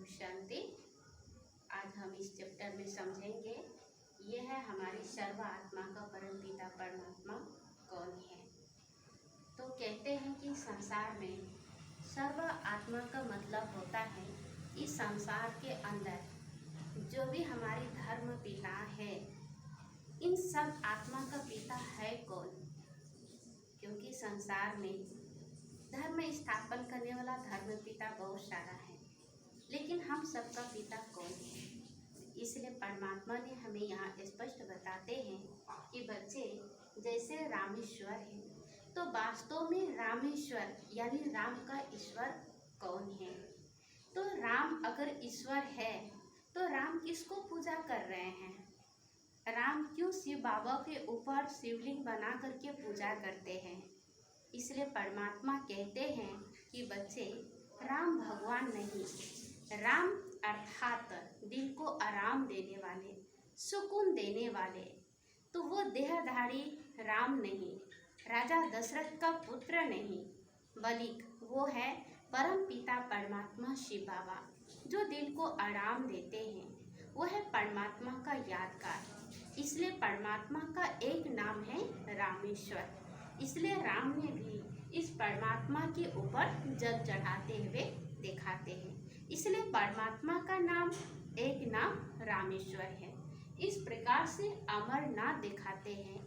शांति। आज हम इस चैप्टर में समझेंगे ये है हमारी सर्व आत्मा का परम पिता परमात्मा कौन है। तो कहते हैं कि संसार में सर्व आत्मा का मतलब होता है इस संसार के अंदर जो भी हमारी धर्म पिता है, इन सब आत्मा का पिता है कौन। क्योंकि संसार में धर्म स्थापन करने वाला धर्म पिता बहुत सारा है, लेकिन हम सबका पिता कौन है। इसलिए परमात्मा ने हमें यहाँ स्पष्ट बताते हैं कि बच्चे जैसे रामेश्वर है, तो वास्तव में रामेश्वर यानी राम का ईश्वर कौन है। तो राम अगर ईश्वर है तो राम किसको पूजा कर रहे हैं। राम क्यों शिव बाबा के ऊपर शिवलिंग बना करके पूजा करते हैं। इसलिए परमात्मा कहते हैं कि बच्चे राम भगवान नहीं, राम अर्थात दिल को आराम देने वाले, सुकून देने वाले। तो वो देहधारी राम नहीं, राजा दशरथ का पुत्र नहीं, बल्कि वो है परम पिता परमात्मा शिव बाबा जो दिल को आराम देते हैं। वो है परमात्मा का यादगार। इसलिए परमात्मा का एक नाम है रामेश्वर। इसलिए राम ने भी इस परमात्मा के ऊपर जल चढ़ाते हुए दिखाते हैं। इसलिए परमात्मा का नाम एक नाम रामेश्वर है। इस प्रकार से अमरनाथ दिखाते हैं।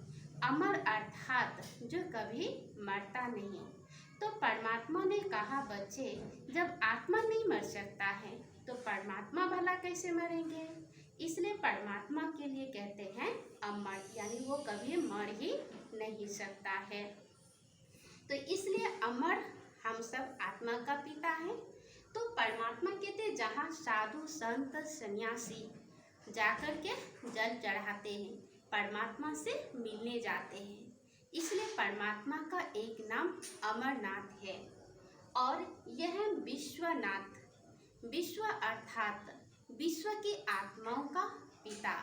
अमर अर्थात जो कभी मरता नहीं। तो परमात्मा ने कहा बच्चे जब आत्मा नहीं मर सकता है तो परमात्मा भला कैसे मरेंगे। इसलिए परमात्मा के लिए कहते हैं अमर, यानी वो कभी मर ही नहीं सकता है। तो इसलिए अमर हम सब आत्मा का पिता है। तो परमात्मा कहते जहाँ साधु संत सन्यासी जाकर के जल चढ़ाते हैं, परमात्मा से मिलने जाते हैं। इसलिए परमात्मा का एक नाम अमरनाथ है। और यह विश्वनाथ, विश्व अर्थात विश्व की आत्माओं का पिता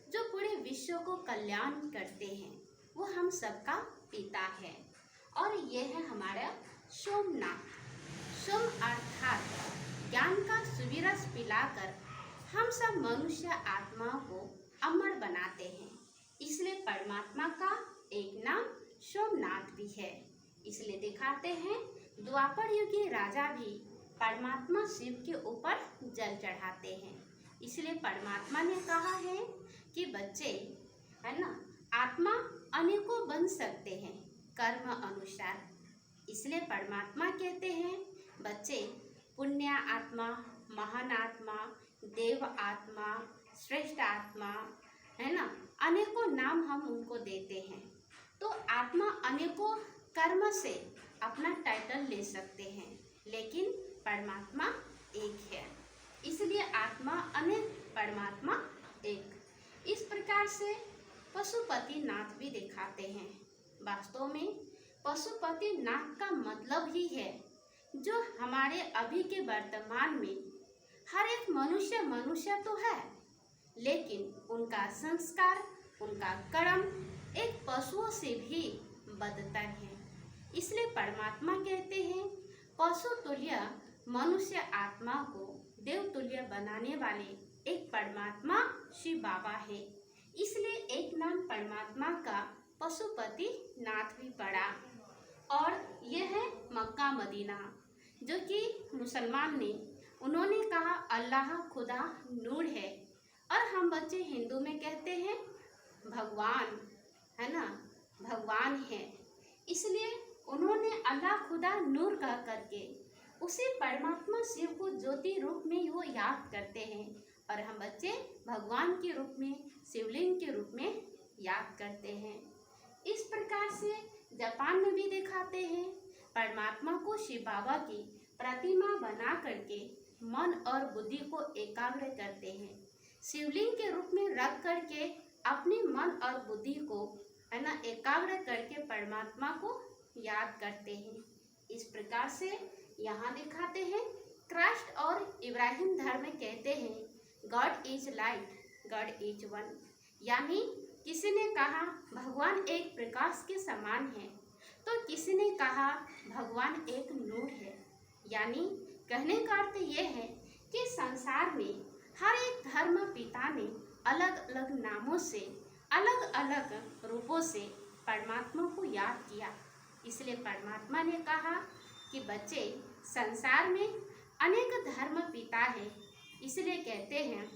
जो पूरे विश्व को कल्याण करते हैं, वो हम सबका पिता है। और यह है हमारा सोमनाथ। सोम अर्थात ज्ञान का सुविरस पिलाकर हम सब मनुष्य आत्माओं को अमर बनाते हैं। इसलिए परमात्मा का एक नाम सोमनाथ भी है। इसलिए दिखाते हैं द्वापर युग के राजा भी परमात्मा शिव के ऊपर जल चढ़ाते हैं। इसलिए परमात्मा ने कहा है कि बच्चे है ना, आत्मा अनेकों बन सकते हैं कर्म अनुसार। इसलिए परमात्मा कहते हैं बच्चे पुण्य आत्मा, महान आत्मा, देव आत्मा, श्रेष्ठ आत्मा, है ना, अनेकों नाम हम उनको देते हैं। तो आत्मा अनेकों कर्म से अपना टाइटल ले सकते हैं, लेकिन परमात्मा एक है। इसलिए आत्मा अनेक, परमात्मा एक। इस प्रकार से पशुपति नाथ भी दिखाते हैं। वास्तव में पशुपति नाथ का मतलब ही है जो हमारे अभी के वर्तमान में हर एक मनुष्य तो है, लेकिन उनका संस्कार, उनका कर्म एक पशुओं से भी बदतर है। इसलिए परमात्मा कहते हैं पशु तुल्य मनुष्य आत्मा को देवतुल्य बनाने वाले एक परमात्मा शिव बाबा है। इसलिए एक नाम परमात्मा का पशुपति नाथ भी पड़ा। और यह है मक्का मदीना जो कि मुसलमान ने उन्होंने कहा अल्लाह खुदा नूर है, और हम बच्चे हिंदू में कहते हैं भगवान, है ना, भगवान है। इसलिए उन्होंने अल्लाह खुदा नूर कह करके उसी परमात्मा शिव को ज्योति रूप में वो याद करते हैं, और हम बच्चे भगवान के रूप में, शिवलिंग के रूप में याद करते हैं। इस प्रकार से जापान में भी दिखाते हैं परमात्मा को शिव बाबा की प्रतिमा बना करके मन और बुद्धि को एकाग्र करते हैं। शिवलिंग के रूप में रख करके अपने मन और बुद्धि को, है ना, एकाग्र करके परमात्मा को याद करते हैं। इस प्रकार से यहाँ दिखाते हैं क्राइस्ट और इब्राहिम धर्म में कहते हैं God is light, God is one. यानी किसी ने कहा भगवान एक प्रकाश के समान है, तो किसी ने कहा भगवान एक नूर है। यानी कहने का अर्थ यह है कि संसार अलग अलग नामों से, अलग अलग रूपों से परमात्मा को याद किया। इसलिए परमात्मा ने कहा कि बच्चे, संसार में अनेक धर्म पिता है, इसलिए कहते हैं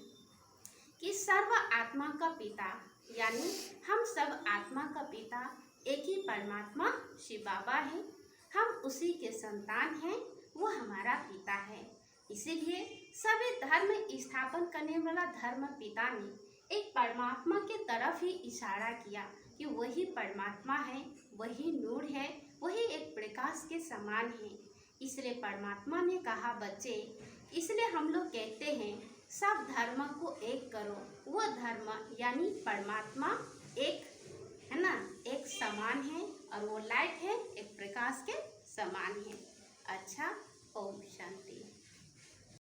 कि सर्व आत्मा का पिता, यानी हम सब आत्मा का पिता एक ही परमात्मा शिव बाबा है। हम उसी के संतान हैं, वो हमारा पिता है। इसीलिए सभी धर्म स्थापन करने वाला धर्म पिता ने एक परमात्मा के तरफ ही इशारा किया कि वही परमात्मा है, वही नूर है, वही एक प्रकाश के समान है। इसलिए परमात्मा ने कहा बच्चे, इसलिए हम लोग कहते हैं सब धर्म को एक करो। वो धर्म यानी परमात्मा एक है ना, एक समान है, और वो लाइट है, एक प्रकाश के समान है। अच्छा, ओम शांति।